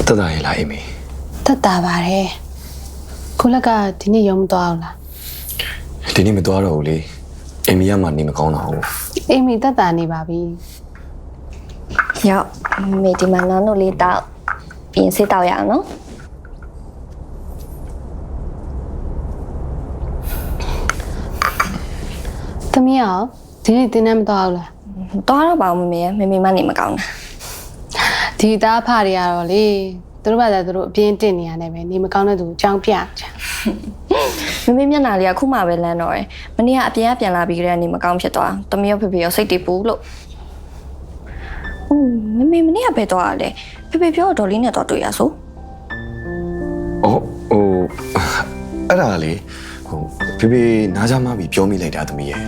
တက်တာရဲ့လားအိမ်မေ တက်တာပါတယ်ခုလက်ကဒီနေ့ရုံမသွားအောင်လား ဒီနေ့မသွားတော့ဘူးလေအိမ်မီကမှနေမကောင်းတော့ဘူး အိမ်မီတက်တာနေပါပြီ ရောက်မေဒီမှာနောင်တို့လေးတောက်ပြင်စစ်တောက်ရအောင်နော်သမီးအောင်ဒီနေ့တင်းနေမသွားအောင်လား သွားတော့ပါဦးမေမေမနေမကောင်းတာ ဒီသားဖတွေကတော့လေသူတို့ဘာသာသူတို့အပြင်းတင်နေရတယ်ပဲနေမကောင်းတဲ့သူအကြောင်းပြချာ မေမျက်နှာလေးကခုမှပဲလန်းတော့တယ်မနေ့ကအပြင်ကပြန်လာပြီးကြတဲ့နေမကောင်းဖြစ်သွားတမီးရောဖေဖေရောစိတ်တည်ပူလို့မေမနေ့ကပဲသွားရတယ်ဖေဖေပြောဒေါ်လေးနဲ့တော့တွေ့ရဆို အော်ဟိုအဲ့ဒါလေဟိုဖေဖေနားကြမ်းမပြီးပြောမိလိုက်တာသမီးရဲ့